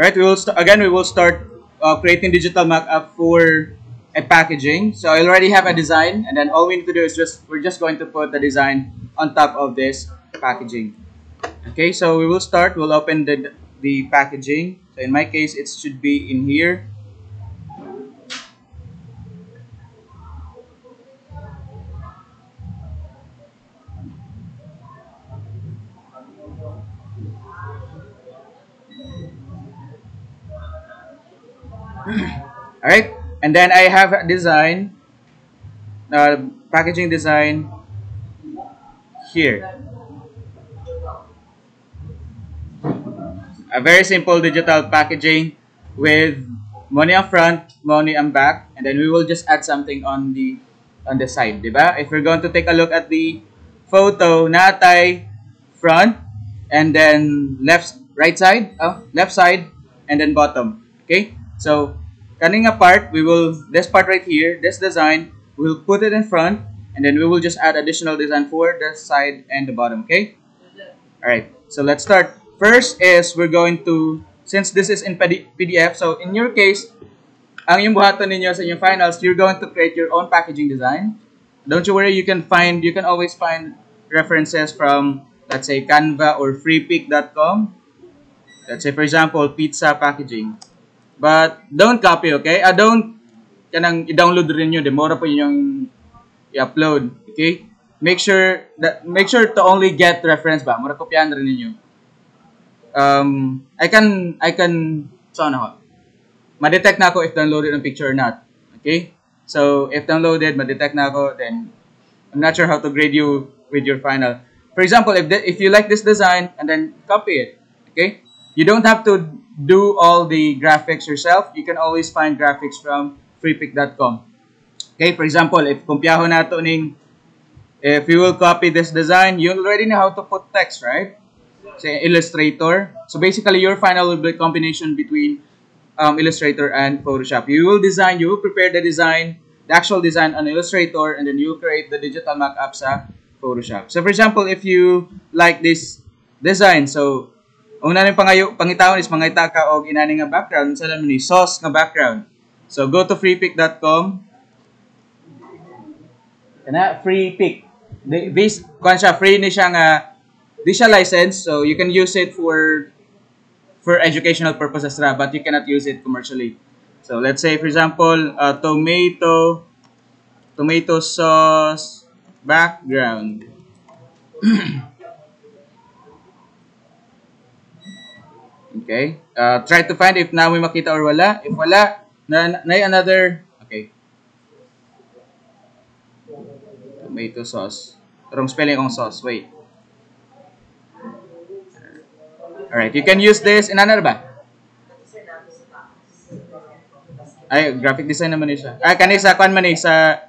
Alright, we will start creating digital mock-up for a packaging. So I already have a design, and then all we need to do is we're just going to put the design on top of this packaging. Okay, so we'll open the packaging. So in my case, it should be in here. Alright, and then I have a design, packaging design here. A very simple digital packaging with money up front, money on back, and then we will just add something on the side, diba? If we're going to take a look at the photo, natay front, and then left side, and then bottom. Okay, so cutting apart, this part right here, this design, we'll put it in front, and then we will just add additional design for the side and the bottom. Okay. All right. So let's start. First is we're going to, since this is in PDF, so in your case, ang yung buhaton ninyo sa inyong finals, you're going to create your own packaging design. Don't you worry, you can always find references from, let's say, Canva or freepik.com. Let's say, for example, pizza packaging. But don't copy, okay? Kanang i-download rin nyo, demora po yung i-upload, okay? Make sure to only get reference ba, mura kopyahan rin ninyo. I can so ano, ma-detect na ako if downloaded ang picture or not. Okay? So, if downloaded, ma-detect na ako, then I'm not sure how to grade you with your final. For example, if you like this design, and then copy it. Okay? You don't have to do all the graphics yourself. You can always find graphics from freepik.com. Okay? For example, if kumpyaho nato ning, if you will copy this design, you already know how to put text, right? Say Illustrator. So basically, your final will be a combination between Illustrator and Photoshop. You will prepare the design, the actual design on Illustrator, and then you will create the digital mock-up sa Photoshop. So for example, if you like this design, so una ning pangitawon is mangita ka og inani nga background, sa laman ni sauce nga background. So go to freepik.com. Kana freepik. This free ni siya nga di siya licensed, so you can use it for educational purposes ra, but you cannot use it commercially. So let's say, for example, tomato sauce background. Okay. Try to find if na may makita or wala. If wala, na another. Okay. Tomato sauce. Wrong spelling on sauce. Wait. Alright, you can use this in ano ba? Ay, graphic design naman siya. Kani sa kwan man sa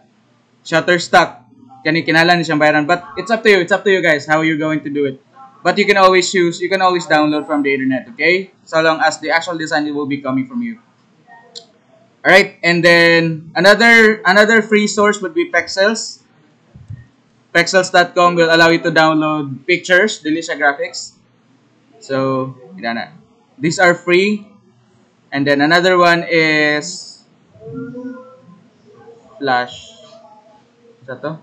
Shutterstock. Kani kinahanglan ni siyang bayaran, but it's up to you. It's up to you guys how you're going to do it. But you can always download from the internet, okay? So long as the actual design will be coming from you. Alright, and then another free source would be Pexels. Pexels.com will allow you to download pictures, dili siya graphics. So, these are free. And then another one is Flash. Isa to?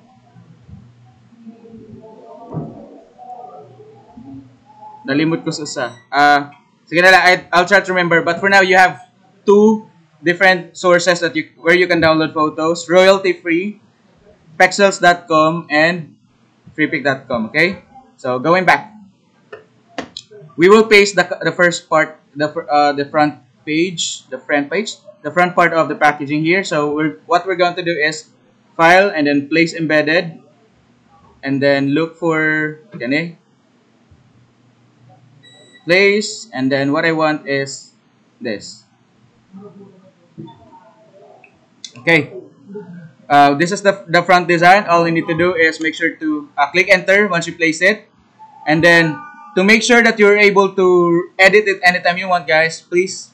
Nalimot ko sa isa. Sige na lang, I'll try to remember. But for now, you have two different sources where you can download photos. Royalty free, Pexels.com, and freepik.com. Okay? So, going back. We will paste the first part, the front part of the packaging here. So what we're going to do is file and then place embedded, and then look for place, and then what I want is this. Okay. This is the front design. All you need to do is make sure to click enter once you place it, and then to make sure that you're able to edit it anytime you want, guys, please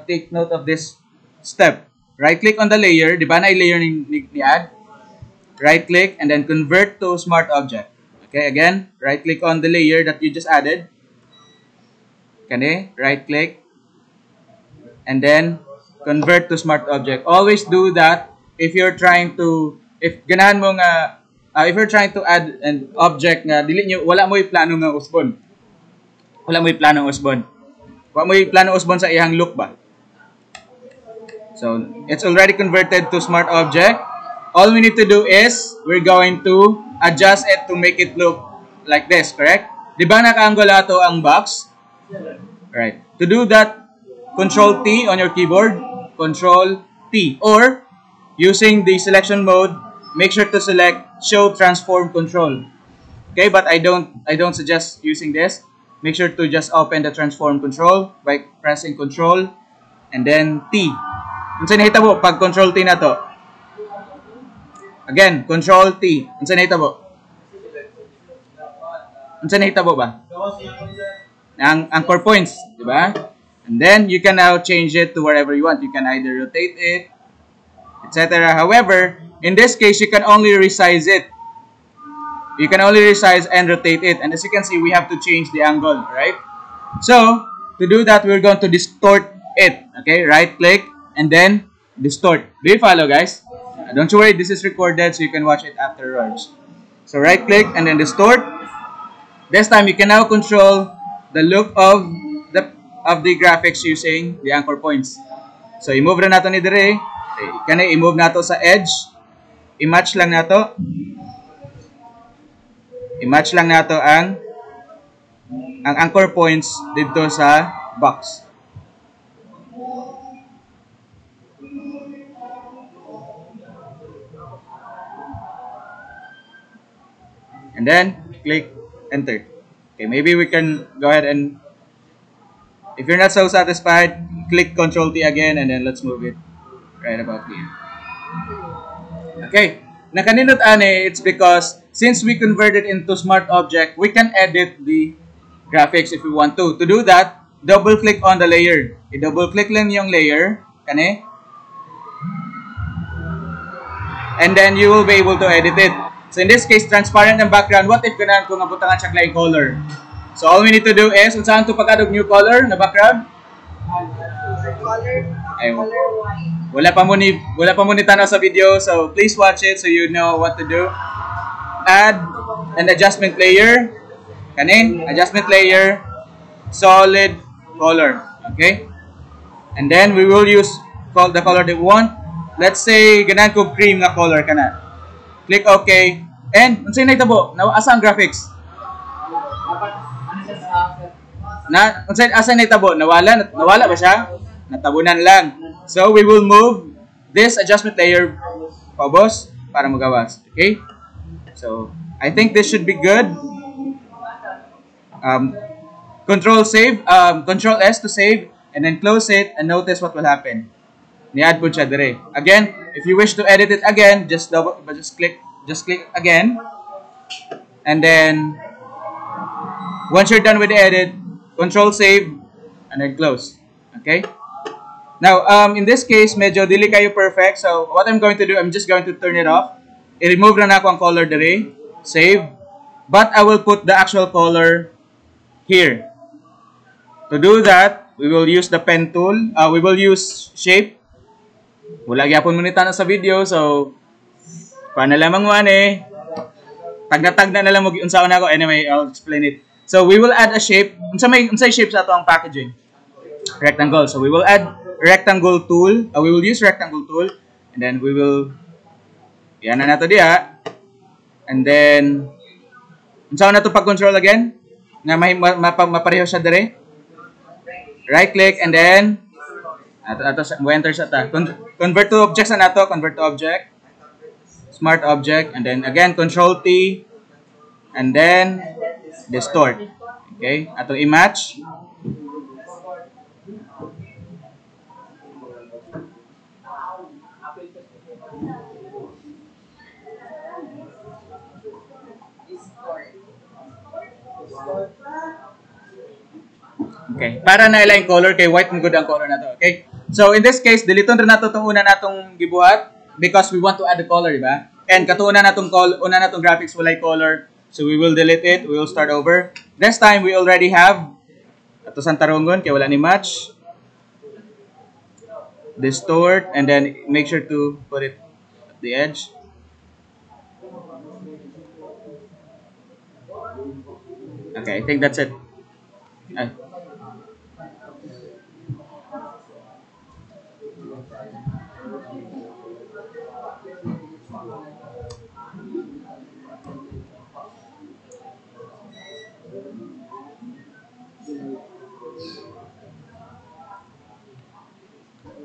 take note of this step. Right-click on the layer. Di ba na-layer ni add? Right-click and then convert to smart object. Okay, again, right-click on the layer that you just added. Okay, right-click. and then convert to smart object. Always do that if you're trying to, if ganahan mo nga, if you're trying to add an object nga dili nyo, wala mo yung plano nga usbon. Wala mo yung plano usbon. Wala mo yung plano usbon sa ihang look ba? So, it's already converted to smart object. All we need to do is, we're going to adjust it to make it look like this, correct? Di ba naka-angulato ang box? Right. To do that, Control T on your keyboard, Control T. Or, using the selection mode, make sure to select Show Transform Control. Okay, but I don't suggest using this. Make sure to just open the Transform Control by pressing Control and then T. Unsa nahitabo pag Control T na to? Again, Control T. Unsa nahitabo? Unsa nahitabo ba? Ang anchor points, di ba? And then you can now change it to wherever you want. You can either rotate it, etc. However, in this case, you can only resize it. You can only resize and rotate it. And as you can see, we have to change the angle, right? So, to do that, we're going to distort it. Okay, right-click and then distort. Do you follow, guys? Don't you worry, this is recorded so you can watch it afterwards. So, right-click and then distort. This time, you can now control the look of the graphics using the anchor points. So, i-move na nato ni dire. Kana i-move nato sa edge. I-match lang nato. I-match lang nato ang anchor points dito sa box. And then, click enter. Okay, maybe we can go ahead and, if you're not so satisfied, click Control T again and then let's move it right about here. Okay, nakaninot ane, it's because since we converted into smart object, we can edit the graphics if we want to. To do that, double click on the layer. I-double click lang yung layer, kani? And then you will be able to edit it. So in this case, transparent ang background. What if ganahan ko nga butangan siya laing color? So all we need to do is, unsahan to pag-add new color na background? Ayun. Wala pa mo ni tanaw sa video, so please watch it so you know what to do. Add an adjustment layer. Kanin, adjustment layer, solid color. Okay? And then we will use the color that we want. Let's say ganahan ko cream na color kana. Click OK. And unsay nahitabo? Asa ang graphics? Asa nahitabo? Nawala ba siya? Natabunan lang. So we will move this adjustment layer pabos para magawas. Okay? So I think this should be good. Control S to save and then close it and notice what will happen. Ni-add po siya dire. Again, if you wish to edit it again, just click again. And then once you're done with the edit, Control save and then close. Okay? Now, in this case, medyo dili kayo perfect. So, what I'm going to do, I'm just going to turn it off. I-remove na ako ang color dire. Save. But I will put the actual color here. To do that, we will use the pen tool. We will use shape. Wala gyapon mo nita na sa video, so paano lamang mo ani? Tag na lang mo unsaon ako. Anyway, I'll explain it. So we will add a shape. Unsay shape sa ato ang packaging? Rectangle. So we will add rectangle tool. We will use rectangle tool and then we will yan na nato diha. And then unsaon na to pag-control again? Nga mapareho siya dire. Right click and then mo enter sa ta. Convert to object sa nato, convert to object. Smart object and then again Control T and then distort. Okay? Atong i-match. Okay. Para na ilang color kay white mo good ang color na to. Okay? So in this case, diliton rin nato tong una natong gibuhat because we want to add the color, di ba? And katuuna natong graphics walay color. So we will delete it. We will start over. This time we already have ato sang tarongon kay wala ni match. distort, and then make sure to put it at the edge. Okay, I think that's it. Uh,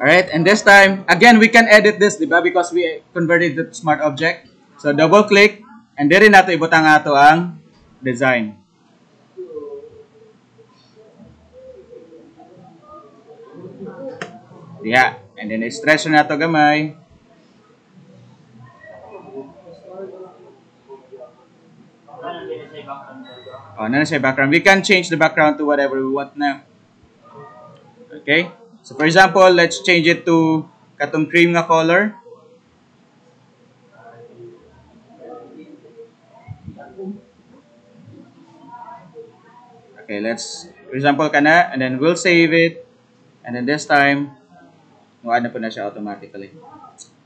Alright, and this time, again, we can edit this, di ba? Because we converted it to smart object. So, double click, and diri nato ibutang ato ang design. Yeah, and then stretch na nato gamay. Oh, na siya background. We can change the background to whatever we want now. Okay? So, for example, let's change it to katong cream nga color. Okay, let's, for example, kana, and then we'll save it. And then this time, na po na siya automatically.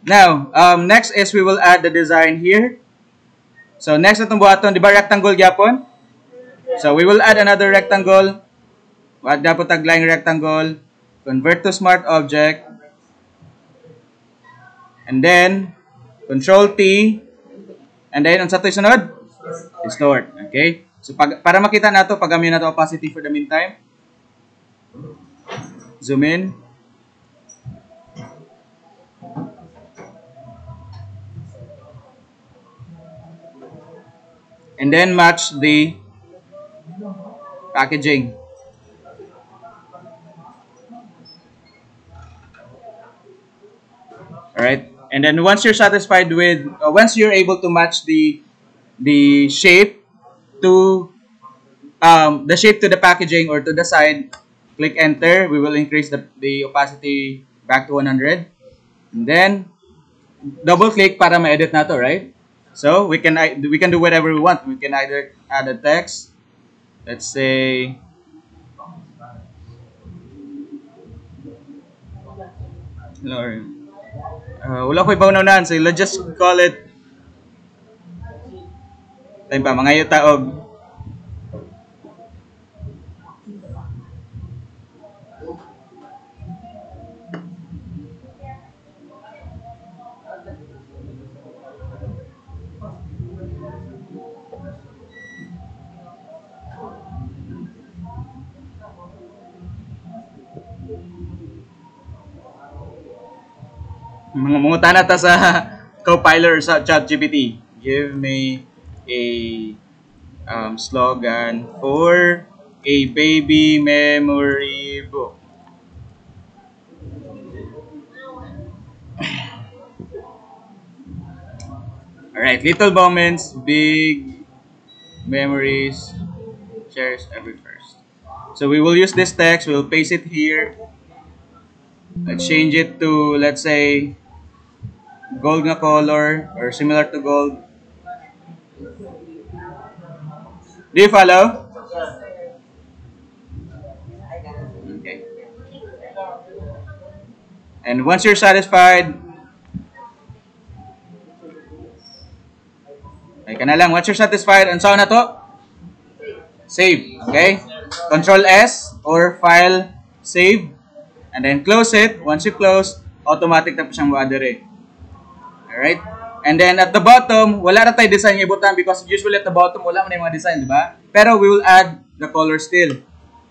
Now, next is we will add the design here. So, next itong buhaton, di ba rectangle gyapon? So, we will add another rectangle. Add na po tagline rectangle. Convert to smart object. And then, Control T. And then, unsa to isunod? Distort. Okay? So, para makita nato, paggamit nato opacity for the meantime. Zoom in. And then, match the packaging. Alright? And then, once you're satisfied with, once you're able to match the shape to the packaging or to the side, click enter. We will increase the opacity back to 100. And then double click para ma-edit na to, right? So we can do whatever we want. We can either add a text. Let's say wala ko ibaw na so let's just call it time pa mga taog. Mga na ta sa Copilot or sa ChatGPT. Give me a slogan for a baby memory book. Alright, little moments, big memories, cherish every first. So we will use this text, we'll paste it here. Let's change it to, let's say, gold nga color or similar to gold. Do you follow? Okay. And once you're satisfied, ay ka na lang. Once you're satisfied, and saan na to? Save. Okay? Control S or file save. And then close it. Once you close, automatic na po siyang ma-adere. Alright? And then at the bottom, wala na tayo design yung ibutan because usually at the bottom, wala man yung mga design, di ba? Pero we will add the color still.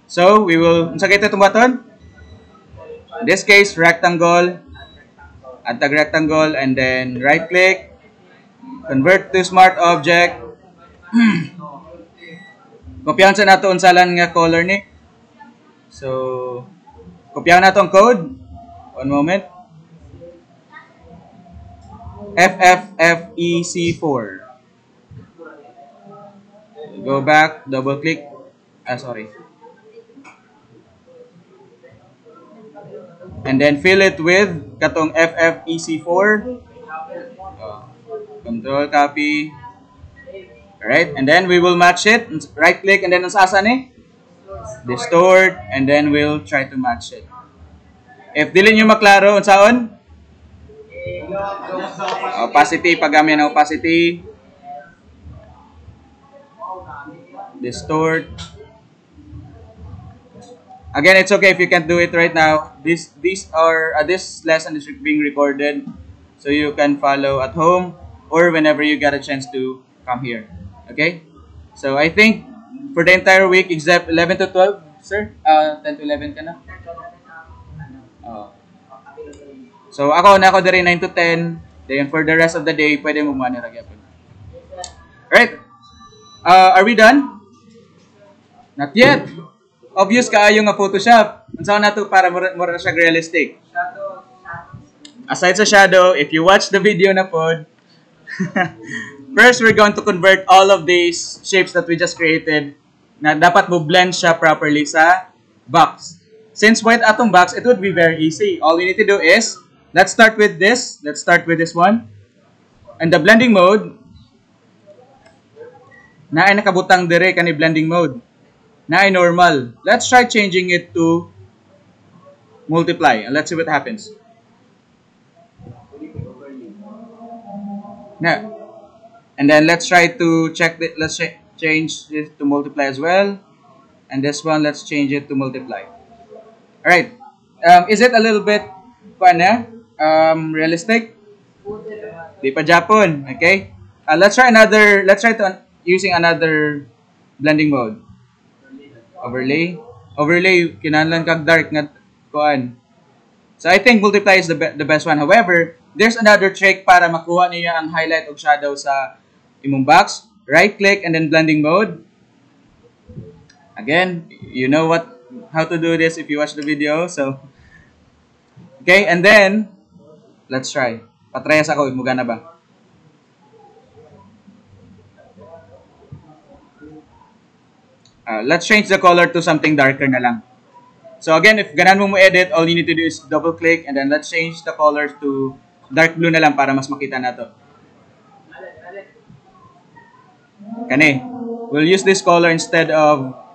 So, we will, unsa kayo itong button? In this case, rectangle. Add tag rectangle and then right click. Convert to smart object. Kopyahan sa nato unsalan nga color ni. So, kopyahan nato ang code. One moment. FFFEC4. Go back, double click. Sorry. And then fill it with katong FFEC4. Control copy. Alright, and then we will match it. Right click and then asa ni? Distort, and then we'll try to match it. If dili nyo maklaro, unsaon? Opacity, paggamit ng opacity. Distort. Again, it's okay if you can't do it right now. This lesson is being recorded, so you can follow at home or whenever you get a chance to come here. Okay? So I think for the entire week, except 11 to 12, sir? 10 to 11 ka na? So ako diri 9 to 10. Then for the rest of the day, pwede mo manirag yapon. Alright. Are we done? Not yet. Obvious kaayo nga Photoshop. Unsa na to para mura siya realistic. Aside sa shadow, if you watch the video na pod, first we're going to convert all of these shapes that we just created na dapat mo blend siya properly sa box. Since white atong box, it would be very easy. All we need to do is, let's start with this. Let's start with this one. And the blending mode, na ay nakabutang dire kani blending mode. Na ay normal. Let's try changing it to multiply and let's see what happens. Na. And then let's try to check the, let's change this to multiply as well. And this one, let's change it to multiply. Alright. Is it a little bit realistic? Di pa Japon. Okay. Let's try using another blending mode. Overlay, kinahanglan kag dark nga kuan. So I think multiply is the best one. However, there's another trick para makuha niya ang highlight o shadow sa imong box. Right click and then blending mode. Again, you know how to do this if you watch the video. So okay, and then let's try. Patrayas ako, mugana ba? Let's change the color to something darker na lang. So again, if ganan mo edit, all you need to do is double click and then let's change the color to dark blue na lang para mas makita na to. Kani, we'll use this color instead of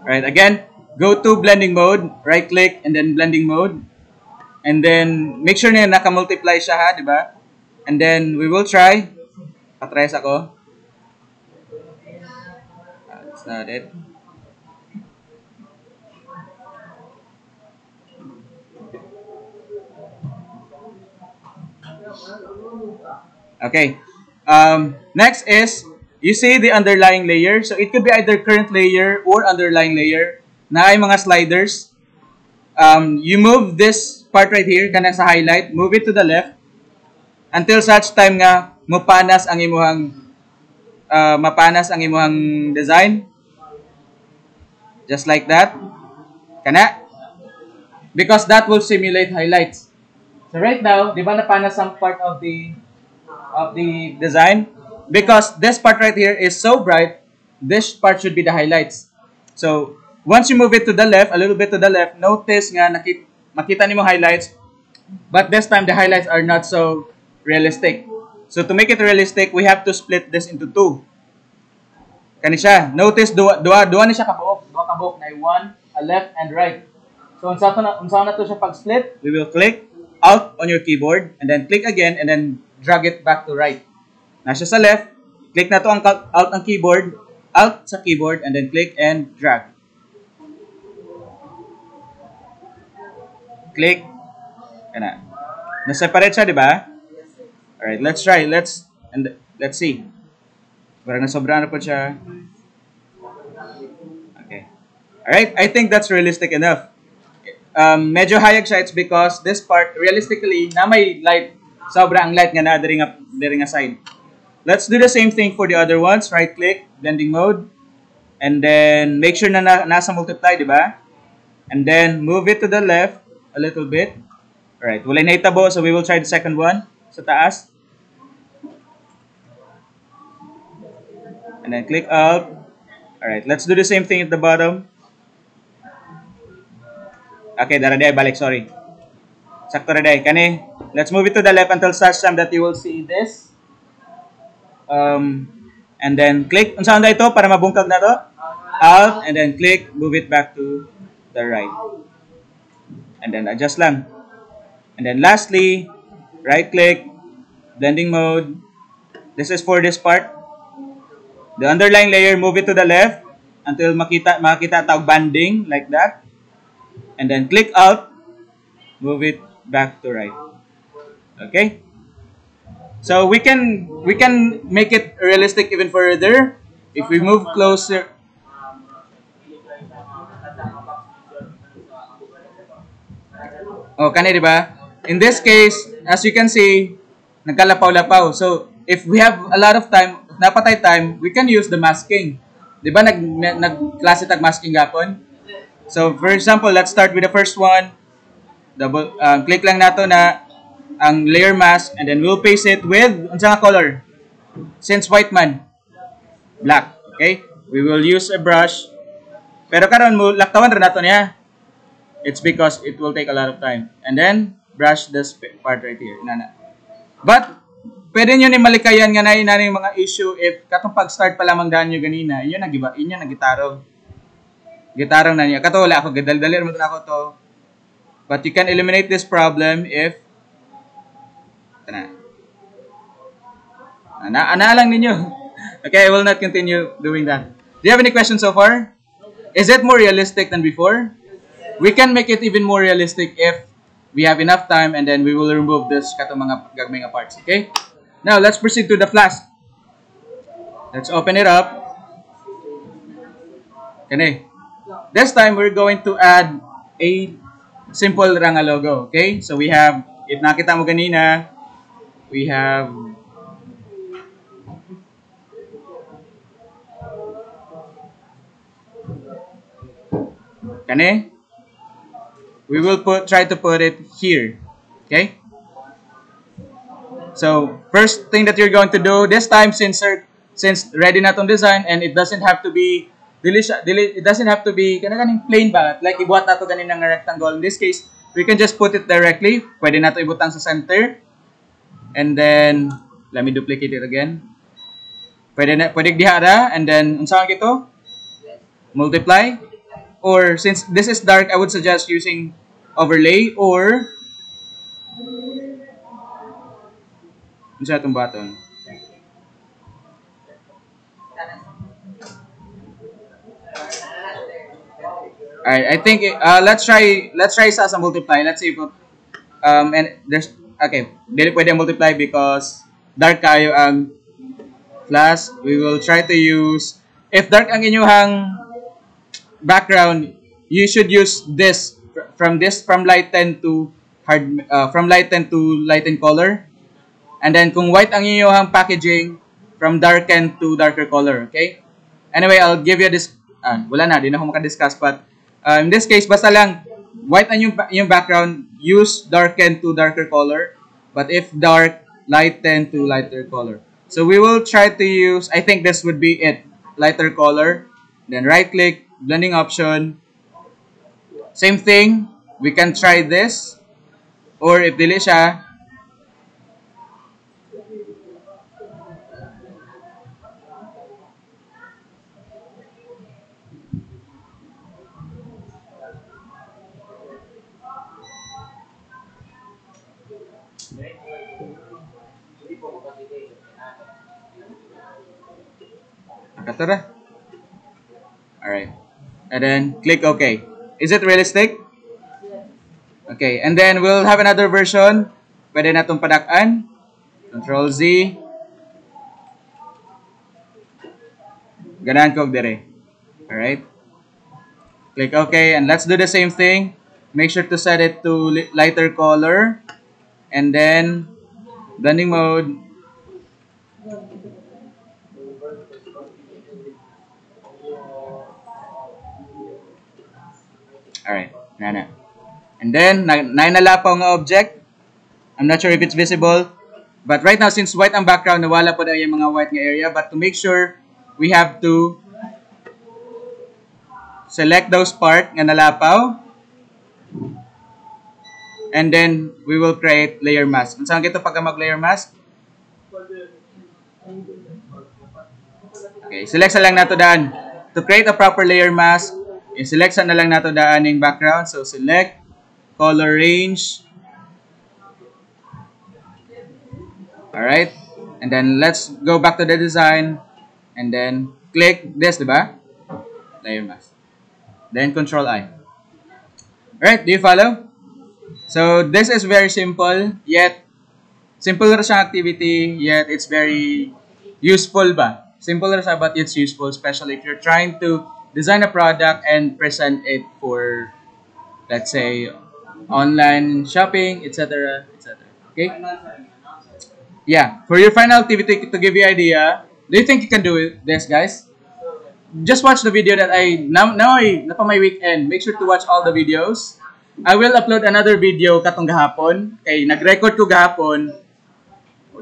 right, again, go to blending mode, right click and then blending mode. And then make sure na naka-multiply siya ha, di ba? And then we will try. Patrayas ako. That's not it. Okay. Next is, you see the underlying layer. So it could be either current layer or underlying layer. Na ay mga sliders. You move this part right here, kana sa highlight, move it to the left until such time nga mapanas ang imuhang design. Just like that. Kana? Because that will simulate highlights. So right now, di ba napanas some part of the design? Because this part right here is so bright, this part should be the highlights. So, once you move it to the left, a little bit to the left, notice nga makita nimo highlights, but this time the highlights are not so realistic. So, to make it realistic, we have to split this into two. Kani siya. Notice, duwa na siya kabuok. Duwa kabuok na one, a left, and right. So, unsa na to siya pag-split? We will click Alt on your keyboard, and then click again, and then drag it back to right. Nasa sa left, click na to ang Alt ang keyboard, Alt sa keyboard, and then click and drag. Click. Kana. Na-separate siya, di ba? Alright, let's try. Let's see. Para nasobra na po siya. Okay. Alright, I think that's realistic enough. Medyo hayag siya, it's because this part, realistically, na may light, sobra ang light nga na diri nga side. Let's do the same thing for the other ones. Right click, blending mode, and then make sure na nasa multiply, di ba? And then move it to the left a little bit. Alright, wala na itabo, so we will try the second one sa taas. and then click Alt. Alright, let's do the same thing at the bottom. Okay, dara day, balik, sorry. Sakto ra day, kani. Let's move it to the left until such time that you will see this. And then click, unsaon da ito para mabungkag na to? Alt, and then click, move it back to the right. And then adjust lang. And then lastly, right click, blending mode. This is for this part. The underlying layer, move it to the left until makita tawag banding like that. And then click Alt, move it back to right. Okay? So we can make it realistic even further if we move closer. Oh, kani, di ba? In this case, as you can see, nagkalapaw-lapaw. So, if we have a lot of time, napatay time, we can use the masking. Di ba nag-klase tag masking gapon? So, for example, let's start with the first one. Double click lang nato na ang layer mask and then we'll paste it with unsa nga color? Since white man, black. Okay? We will use a brush. Pero karon mo laktawan ra nato niya. It's because it will take a lot of time. And then brush this part right here. Inana. But pwede nyo ni malikayan nga na yung mga issue if katong pag-start pa lamang daan nyo ganina, inyo nagitarong. Gitarong na niya. Kato wala ako, gadal-dalir mo na ako to. But you can eliminate this problem if ana lang ninyo. Okay, I will not continue doing that. Do you have any questions so far? Is it more realistic than before? We can make it even more realistic if we have enough time and then we will remove this katong mga gagmay nga parts. Okay? Now, let's proceed to the flask. Let's open it up. Okay. This time, we're going to add a simple Ranga logo. Okay? So, we have, if nakita mo ganina, we have kani? We will try to put it here. Okay? So, first thing that you're going to do, this time, since ready na tong design, and it doesn't have to be, it doesn't have to be, kanang plain ba? Like, ibuhat na to ganin ng rectangle. In this case, we can just put it directly. Pwede na to ibutang sa center. And then, let me duplicate it again. Pwede dihara, and then, unsaan kito? Multiply. Or, since this is dark, I would suggest using overlay or unsa itong button? Alright, I think let's try sa multiply. Let's see if and there's okay, dili pwede multiply because dark kayo ang class. We will try to use, if dark ang inyong background, you should use this from lighten to lighten color. And then kung white ang inyong packaging, from darken to darker color. Okay? Anyway, I'll give you this wala na, di na ako maka-discuss, but in this case, basta lang white ang yung background, use darken to darker color. But if dark, lighten to lighter color. So we will try to use, I think this would be it, lighter color. Then right click, blending option. Same thing, we can try this. Or if dili siya, nakatara. Alright. And then click OK. Is it realistic? Okay. And then we'll have another version. Pwede na itong padak-an. Control Z. Ganahan ko dire. Alright. Click OK. And let's do the same thing. Make sure to set it to lighter color. And then blending mode. Alright, nana. And then, nainalapaw ng object. I'm not sure if it's visible. But right now, since white ang background, nawala po na yung mga white nga area. But to make sure we have to select those part nga nalapaw, and then we will create layer mask. Saan kito pagka mag-layer mask? Okay, select sa lang nato daan. To create a proper layer mask, i-select sa na lang nato daan yung background. So select, color range. Alright, and then let's go back to the design, and then click this, diba? Layer mask. Then Control I. Alright, do you follow? So this is very simple, yet simple ra siyang activity, yet it's very useful ba? Simple ra siya, but it's useful, especially if you're trying to design a product and present it for, let's say, online shopping, etc., etc. Okay? Yeah, for your final activity, to give you an idea, do you think you can do this, guys? Just watch the video that now pa may weekend. Make sure to watch all the videos. I will upload another video katong gahapon. Kay nag-record ko gahapon.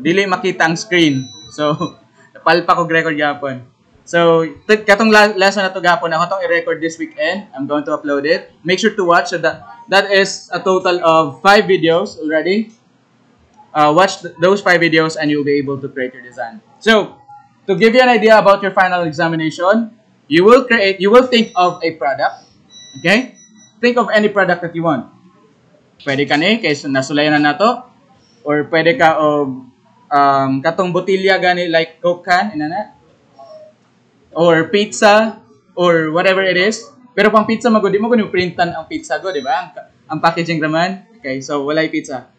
Dili makita ang screen. So, napalpa ko record gahapon. So, katong lesson na to gahapon, ako tong i-record this weekend. I'm going to upload it. Make sure to watch. So that is a total of 5 videos already. Watch those 5 videos and you'll be able to create your design. So, to give you an idea about your final examination, you will think of a product. Okay? Think of any product that you want. Pwede ka ni, kaysa nasulayan na nato. Or pwede ka of katong botilya gani like Coke can, inana. Or pizza, or whatever it is. Pero pang pizza, magudi mo kung printan ang pizza go, di ba? Ang packaging raman. Okay, so walay pizza.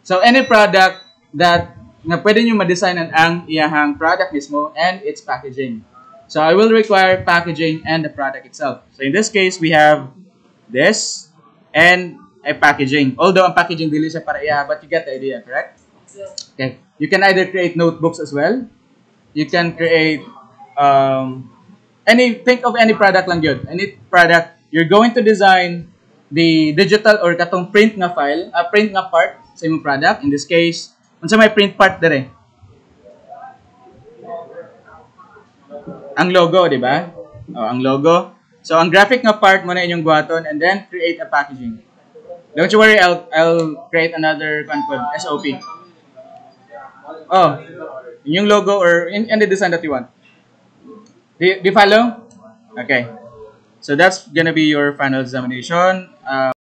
So any product that na pwede nyo ma-designan ang iyahang product mismo and its packaging. So I will require packaging and the product itself. So in this case, we have this and a packaging. Although ang packaging dili siya para iya, but you get the idea, correct? Okay. You can either create notebooks as well. You can create think of any product lang yun. Any product you're going to design the digital or katong print nga file, print nga part sa imong product. In this case, unsa may print part dire? Ang logo, di ba? Oh, ang logo. So ang graphic nga part mo na inyong buhaton and then create a packaging. Don't you worry, I'll create another SOP. Oh, yung logo or in the design that you want. Do you follow? Okay. So that's gonna be your final examination.